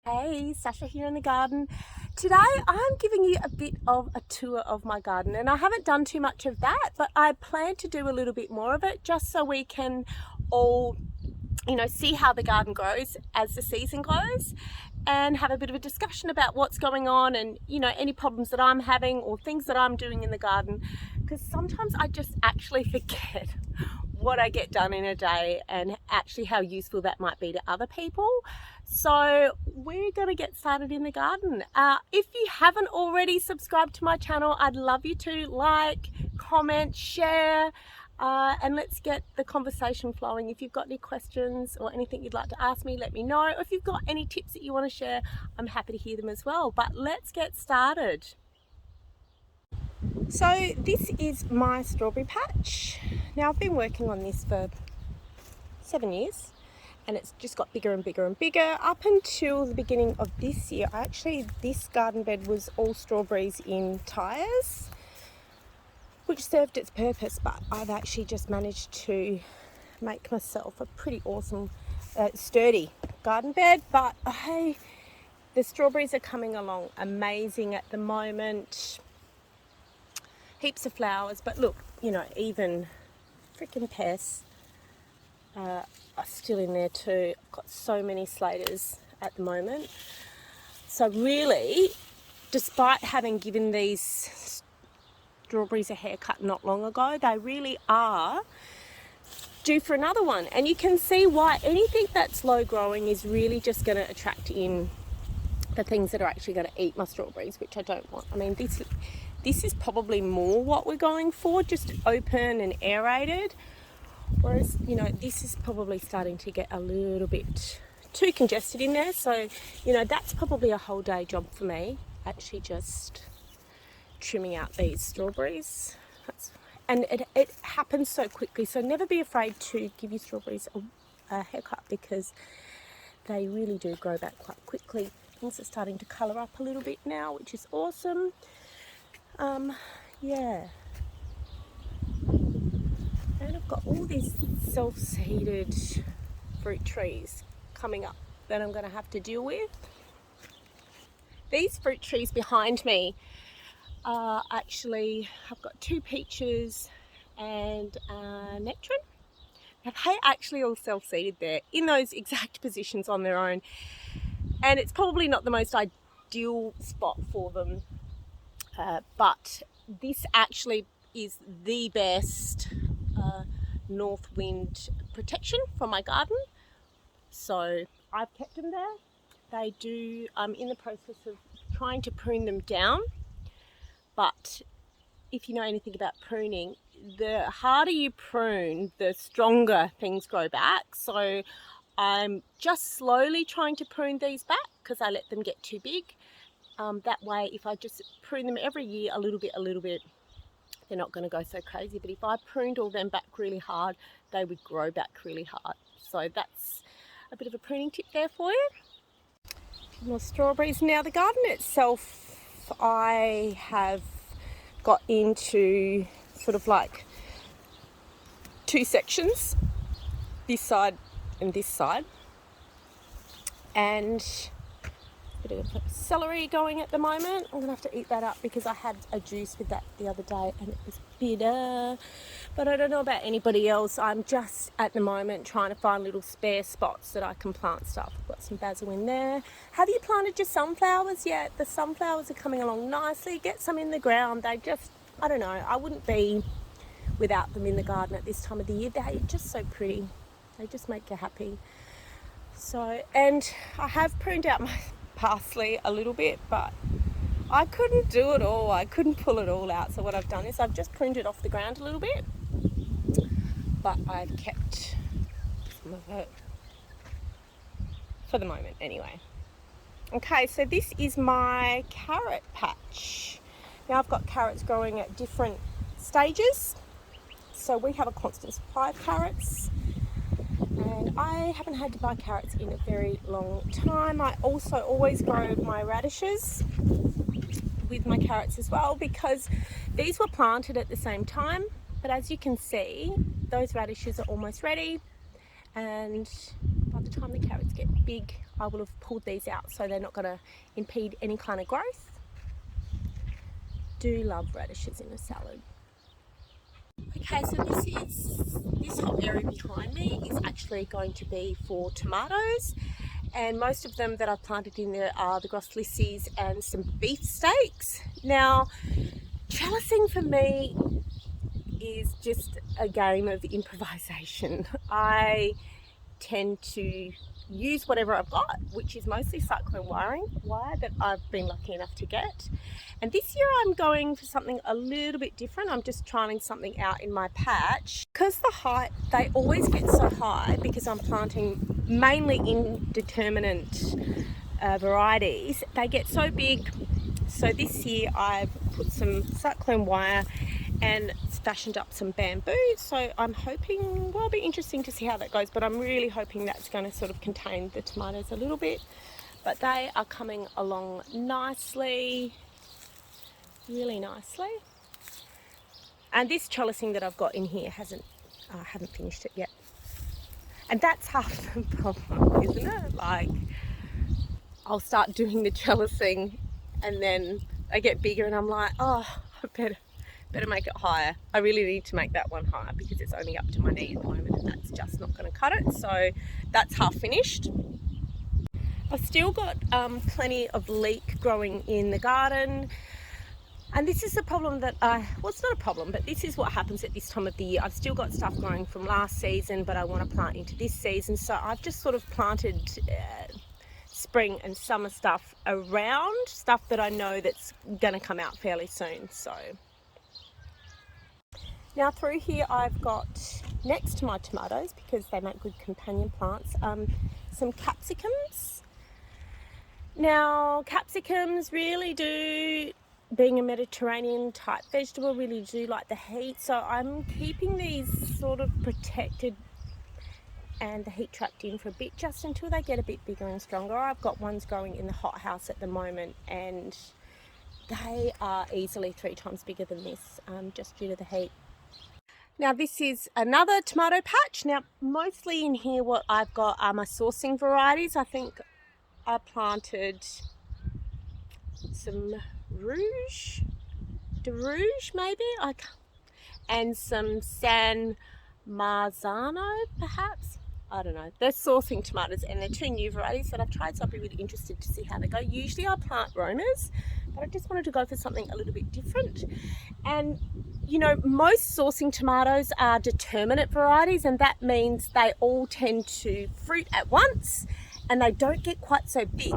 Hey, Sasha here in the garden. Today I'm giving you a bit of a tour of my garden, and I haven't done too much of that, but I plan to do a little bit more of it just so we can all, see how the garden grows as the season goes and have a bit of a discussion about what's going on and, any problems that I'm having or things that I'm doing in the garden, because sometimes I just actually forget what I get done in a day and actually how useful that might be to other people. So we're going to get started in the garden. If you haven't already subscribed to my channel, I'd love you to like, comment, share, and let's get the conversation flowing. If you've got any questions or anything you'd like to ask me, let me know. Or if you've got any tips that you want to share, I'm happy to hear them as well. But let's get started. So this is my strawberry patch. Now I've been working on this for 7 years and it's just got bigger and bigger and bigger up until the beginning of this year. This garden bed was all strawberries in tyres, which served its purpose, but I've actually just managed to make myself a pretty awesome sturdy garden bed. But hey, the strawberries are coming along amazing at the moment. Heaps of flowers, but look, even freaking pests are still in there too. I've got so many slaters at the moment. So really, despite having given these strawberries a haircut not long ago, they really are due for another one. And you can see why anything that's low growing is really just going to attract in the things that are actually going to eat my strawberries, which I don't want. I mean, this is probably more what we're going for, just open and aerated. Whereas, this is probably starting to get a little bit too congested in there. So, that's probably a whole day job for me, actually just trimming out these strawberries. And it happens so quickly. So never be afraid to give your strawberries a haircut, because they really do grow back quite quickly. Things are starting to colour up a little bit now, which is awesome. Yeah. And I've got all these self-seeded fruit trees coming up that I'm going to have to deal with. These fruit trees behind me are actually, I've got 2 peaches and a nectarine. Now, they actually all self-seeded there in those exact positions on their own. And it's probably not the most ideal spot for them. But this actually is the best north wind protection for my garden. So I've kept them there. They do, I'm in the process of trying to prune them down. But if you know anything about pruning, the harder you prune, the stronger things grow back. So I'm just slowly trying to prune these back because I let them get too big. That way, if I just prune them every year a little bit, they're not going to go so crazy. But if I pruned all them back really hard, they would grow back really hard. So that's a bit of a pruning tip there for you. More strawberries. Now the garden itself, I have got into sort of like 2 sections, this side and this side. And a bit of celery going at the moment. I'm gonna have to eat that up because I had a juice with that the other day and it was bitter. But I don't know about anybody else. I'm just at the moment trying to find little spare spots that I can plant stuff. I've got some basil in there. Have you planted your sunflowers yet? The sunflowers are coming along nicely. Get some in the ground. They just, I don't know, I wouldn't be without them in the garden at this time of the year. They're just so pretty. They just make you happy. So, and I have pruned out my parsley a little bit, but I couldn't do it all. I couldn't pull it all out. So what I've done is I've just pruned it off the ground a little bit, but I've kept some of it for the moment anyway. Okay, so this is my carrot patch. Now I've got carrots growing at different stages. So we have a constant supply of carrots. And I haven't had to buy carrots in a very long time. I also always grow my radishes with my carrots as well, because these were planted at the same time. But as you can see, those radishes are almost ready. And by by the time the carrots get big, I will have pulled these out so they're not going to impede any kind of growth. Do love radishes in a salad. Okay, so this whole area behind me is actually going to be for tomatoes, and most of them that I've planted in there are the Groslices and some beefsteaks. Now, trellising for me is just a game of improvisation. I tend to use whatever I've got, which is mostly cyclone wire that I've been lucky enough to get. And this year I'm going for something a little bit different. I'm just trying something out in my patch. Because the height, they always get so high because I'm planting mainly indeterminate varieties. They get so big. So this year I've put some cyclone wire and fashioned up some bamboo. So I'm hoping, well, it'll be interesting to see how that goes, but I'm really hoping that's going to sort of contain the tomatoes a little bit. But they are coming along nicely, really nicely. And this trellising that I've got in here I haven't finished it yet. And that's half the problem, isn't it? Like, I'll start doing the trellising and then I get bigger and I'm like, oh, I better make it higher. I really need to make that one higher because it's only up to my knee at the moment and that's just not going to cut it. So that's half finished. I've still got plenty of leek growing in the garden. And this is the problem that well, it's not a problem, but this is what happens at this time of the year. I've still got stuff growing from last season, but I want to plant into this season. So I've just sort of planted spring and summer stuff around, stuff that I know that's going to come out fairly soon. So now through here I've got, next to my tomatoes, because they make good companion plants, some capsicums. Now capsicums really do, being a Mediterranean type vegetable, really do like the heat. So I'm keeping these sort of protected and the heat trapped in for a bit, just until they get a bit bigger and stronger. I've got ones growing in the hothouse at the moment and they are easily 3 times bigger than this, just due to the heat. Now this is another tomato patch. Now mostly in here what I've got are my sourcing varieties. I think I planted some de Rouge maybe, and some San Marzano perhaps. I don't know. They're sourcing tomatoes and they're 2 new varieties that I've tried, so I'll be really interested to see how they go. Usually I plant Romas, but I just wanted to go for something a little bit different. And you know, most sourcing tomatoes are determinate varieties, and that means they all tend to fruit at once and they don't get quite so big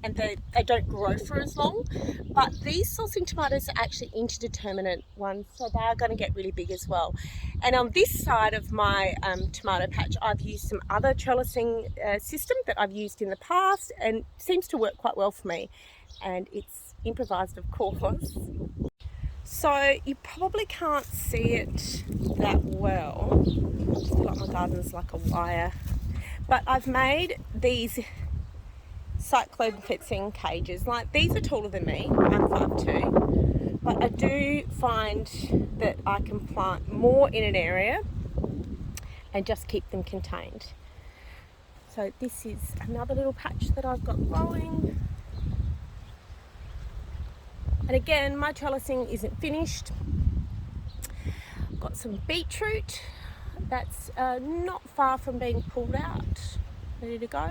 and they don't grow for as long. But these sourcing tomatoes are actually interdeterminate ones, so they are going to get really big as well. And on this side of my tomato patch, I've used some other trellising system that I've used in the past and seems to work quite well for me. And it's improvised, of course. So you probably can't see it that well. I just feel like my garden's like a wire. But I've made these cyclone fencing cages. Like, these are taller than me. I'm 5'2". But I do find that I can plant more in an area and just keep them contained. So this is another little patch that I've got growing. And again, my trellising isn't finished. I've got some beetroot that's not far from being pulled out, ready to go.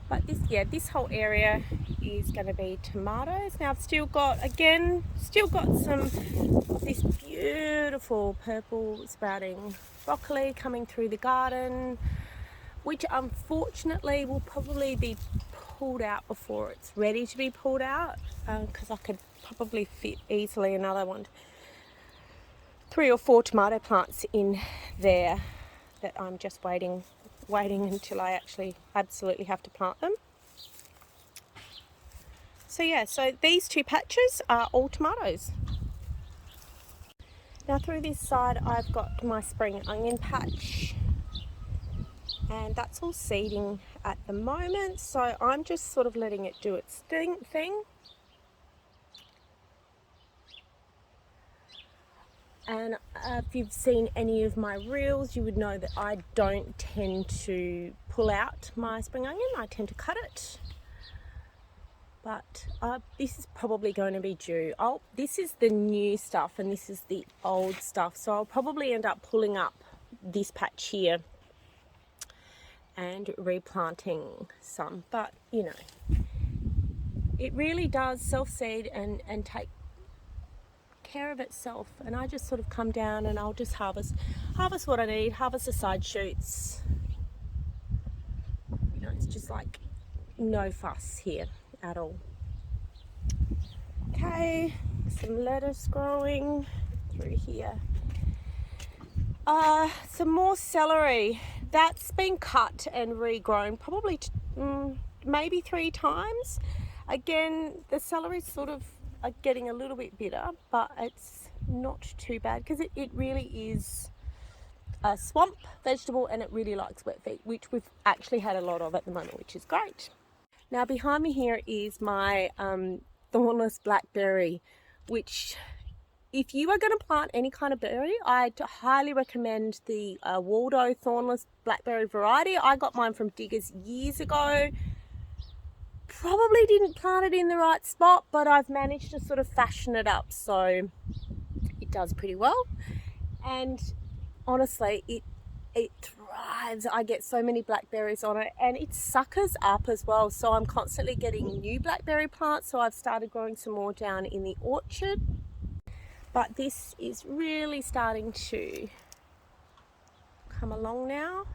But this whole area is going to be tomatoes. Now I've still got some of this beautiful purple sprouting broccoli coming through the garden, which unfortunately will probably be pulled out before it's ready to be pulled out, because I could probably fit easily another 3 or 4 tomato plants in there that I'm just waiting until I actually absolutely have to plant them. So yeah, so these 2 patches are all tomatoes. Now through this side I've got my spring onion patch, and that's all seeding at the moment, so I'm just sort of letting it do its thing. And if you've seen any of my reels, you would know that I don't tend to pull out my spring onion. I tend to cut it. But this is probably going to be due. This is the new stuff and this is the old stuff. So I'll probably end up pulling up this patch here and replanting some. But, you know, it really does self-seed and take care of itself. And I just sort of come down and I'll just harvest what I need, harvest the side shoots. You know, it's just like no fuss here at all. Okay, some lettuce growing through here. Some more celery. That's been cut and regrown probably maybe 3 times. Again, the celery's sort of getting a little bit bitter, but it's not too bad because it really is a swamp vegetable and it really likes wet feet, which we've actually had a lot of at the moment, which is great. Now behind me here is my thornless blackberry, which if you are going to plant any kind of berry, I'd highly recommend the Waldo thornless blackberry variety. I got mine from Diggers years ago. Probably didn't plant it in the right spot, but I've managed to sort of fashion it up so it does pretty well. And honestly, it thrives. I get so many blackberries on it and it suckers up as well. So I'm constantly getting new blackberry plants. So I've started growing some more down in the orchard. But this is really starting to come along now.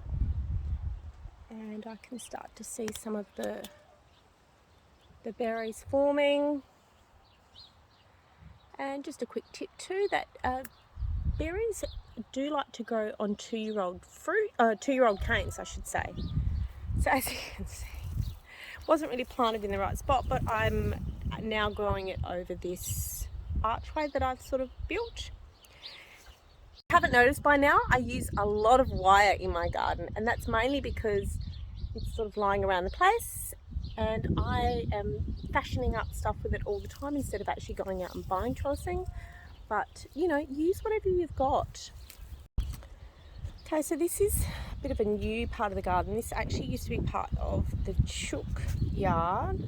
And I can start to see some of the berries forming. And just a quick tip too, that berries do like to grow on 2-year-old fruit, 2-year-old canes, I should say. So as you can see, wasn't really planted in the right spot, but I'm now growing it over this archway that I've sort of built. If you haven't noticed by now, I use a lot of wire in my garden, and that's mainly because it's sort of lying around the place and I am fashioning up stuff with it all the time instead of actually going out and buying trellising. But, you know, use whatever you've got. Okay, so this is a bit of a new part of the garden. This actually used to be part of the chook yard,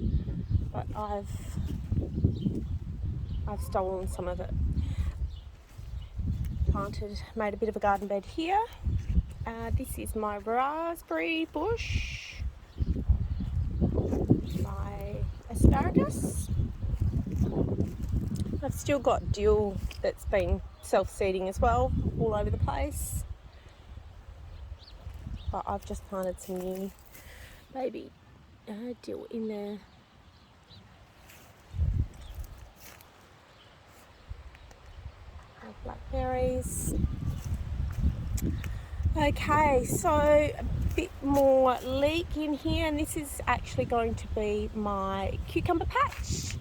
but I've stolen some of it. Made a bit of a garden bed here. This is my raspberry bush, my asparagus. I've still got dill that's been self-seeding as well, all over the place. But I've just planted some new baby dill in there. Blackberries. Okay, so a bit more leek in here, and this is actually going to be my cucumber patch.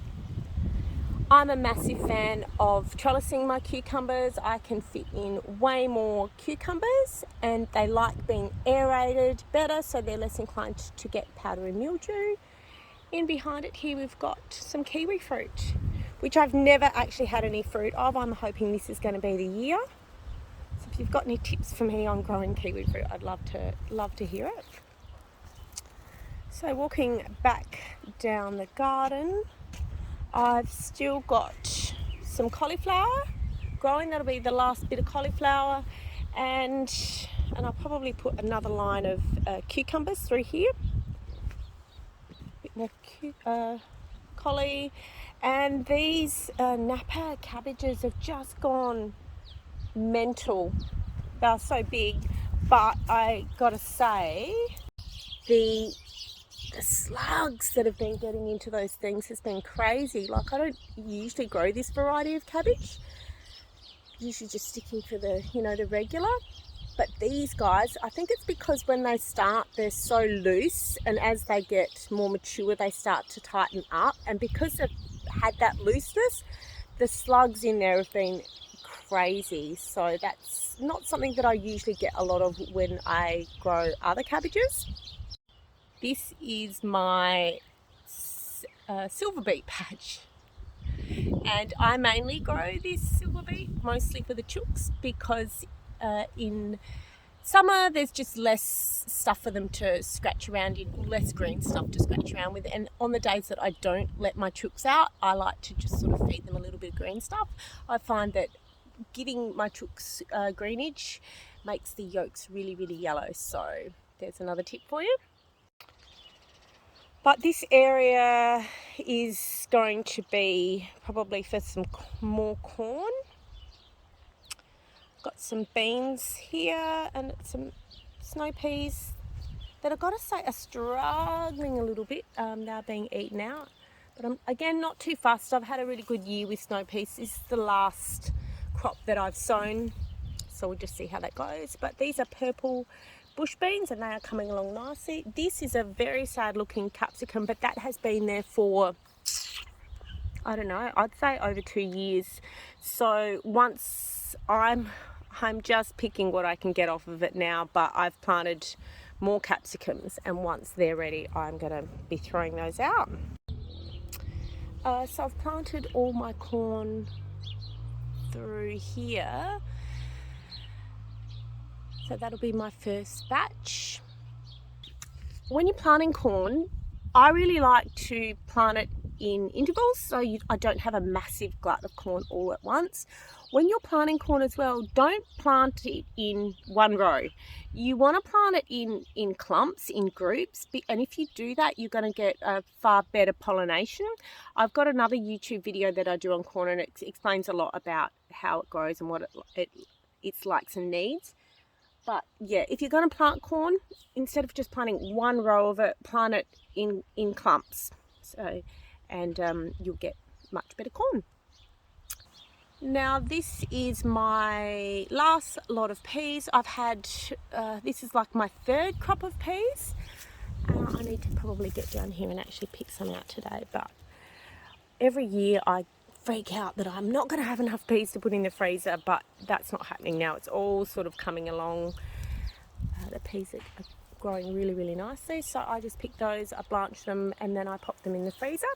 I'm a massive fan of trellising my cucumbers. I can fit in way more cucumbers and they like being aerated better, so they're less inclined to get powdery mildew. In behind it here we've got some kiwi fruit, which I've never actually had any fruit of. I'm hoping this is going to be the year. So if you've got any tips for me on growing kiwi fruit, I'd love to hear it. So walking back down the garden, I've still got some cauliflower growing. That'll be the last bit of cauliflower, and I'll probably put another line of cucumbers through here. A bit more collie, and these Napa cabbages have just gone mental. They're so big, but I gotta say the slugs that have been getting into those things has been crazy. Like, I don't usually grow this variety of cabbage, usually just sticking for the, you know, the regular. But these guys, I think it's because when they start, they're so loose, and as they get more mature, they start to tighten up. And because they've had that looseness, the slugs in there have been crazy. So that's not something that I usually get a lot of when I grow other cabbages. This is my silver beet patch. And I mainly grow this silver beet mostly for the chooks because in summer there's just less stuff for them to scratch around in, less green stuff to scratch around with, and on the days that I don't let my chooks out, I like to just sort of feed them a little bit of green stuff. I find that giving my chooks greenage makes the yolks really, really yellow. So there's another tip for you. But this area is going to be probably for some more corn. Got some beans here and some snow peas that I've got to say are struggling a little bit. They're being eaten out. But I'm, again, not too fussed. I've had a really good year with snow peas. This is the last crop that I've sown. So we'll just see how that goes. But these are purple bush beans and they are coming along nicely. This is a very sad looking capsicum, but that has been there for, I don't know, I'd say over 2 years. So once I'm just picking what I can get off of it now, but I've planted more capsicums and once they're ready, I'm going to be throwing those out. So I've planted all my corn through here. So that'll be my first batch. When you're planting corn, I really like to plant it in intervals so I don't have a massive glut of corn all at once. When you're planting corn as well, don't plant it in one row. You want to plant it in clumps, in groups, and if you do that, you're going to get a far better pollination. I've got another YouTube video that I do on corn and it explains a lot about how it grows and what its likes and needs. But yeah, if you're going to plant corn, instead of just planting one row of it, plant it in clumps. So, and you'll get much better corn. Now this is my last lot of peas. I've had, this is like my third crop of peas. I need to probably get down here and actually pick some out today. But every year I freak out that I'm not going to have enough peas to put in the freezer, but that's not happening now. It's all sort of coming along. The peas are growing really, really nicely. So I just pick those, I blanch them, and then I pop them in the freezer.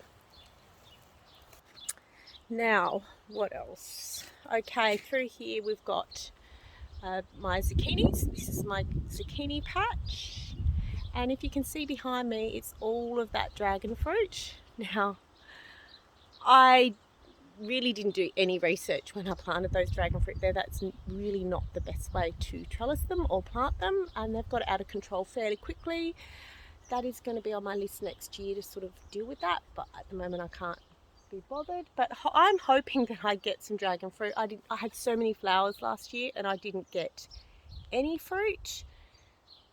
Now, what else? Okay, through here we've got my zucchinis. This is my zucchini patch. And if you can see behind me, it's all of that dragon fruit. Now, I really didn't do any research when I planted those dragon fruit there. That's really not the best way to trellis them or plant them, and they've got out of control fairly quickly. That is going to be on my list next year to sort of deal with that, but at the moment I can't be bothered. But I'm hoping that I get some dragon fruit. I had so many flowers last year and I didn't get any fruit,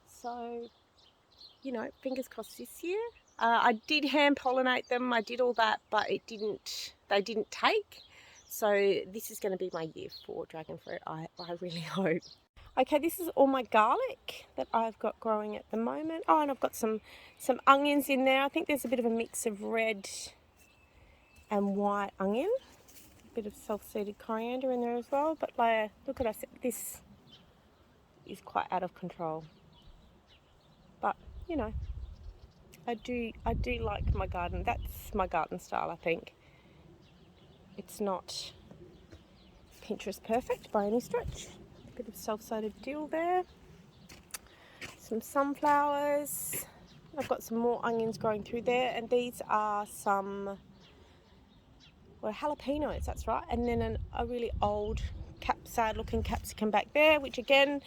so you know, fingers crossed this year. I did hand pollinate them, I did all that, but they didn't take. So this is going to be my year for dragon fruit, I really hope. Okay, this is all my garlic that I've got growing at the moment. Oh, and I've got some onions in there. I think there's a bit of a mix of red and white onion. A bit of self-seeded coriander in there as well. But look at us, this is quite out of control. But, you know, I do like my garden. That's my garden style, I think. It's not Pinterest perfect by any stretch. A bit of self-seeded dill there. Some sunflowers. I've got some more onions growing through there, and these are some, well, jalapenos, that's right. And then a really old sad looking capsicum back there, which again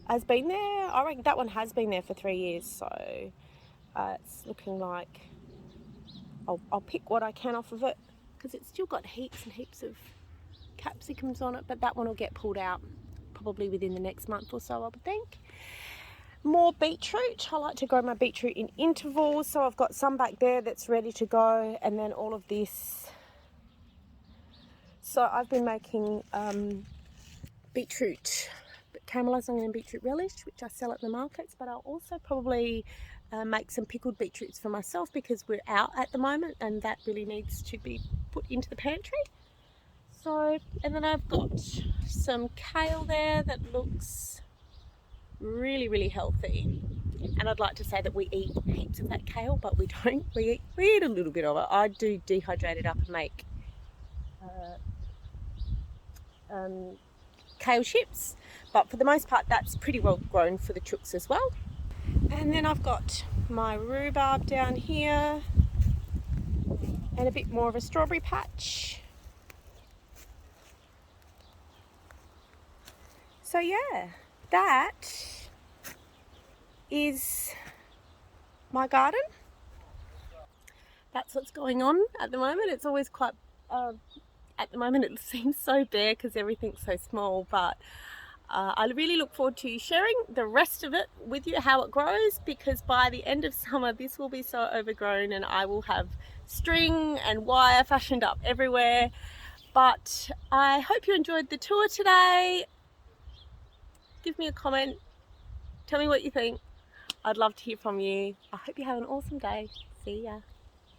has been there. I reckon that one has been there for 3 years, so it's looking like I'll pick what I can off of it, because it's still got heaps and heaps of capsicums on it, but that one will get pulled out probably within the next month or so, I would think. More beetroot. I like to grow my beetroot in intervals, so I've got some back there that's ready to go, and then all of this. So I've been making beetroot, caramelised onion and beetroot relish, which I sell at the markets, but I'll also probably make some pickled beetroots for myself, because we're out at the moment and that really needs to be put into the pantry. So, and then I've got some kale there that looks really, really healthy. And I'd like to say that we eat heaps of that kale, but we don't. We eat a little bit of it. I do dehydrate it up and make kale chips, but for the most part that's pretty well grown for the chooks as well. And then I've got my rhubarb down here and a bit more of a strawberry patch. So yeah, that is my garden. That's what's going on at the moment. It's always quite, at the moment it seems so bare because everything's so small, but I really look forward to sharing the rest of it with you, how it grows, because by the end of summer this will be so overgrown and I will have string and wire fashioned up everywhere. But I hope you enjoyed the tour today. Give me a comment, tell me what you think. I'd love to hear from you. I hope you have an awesome day. See ya.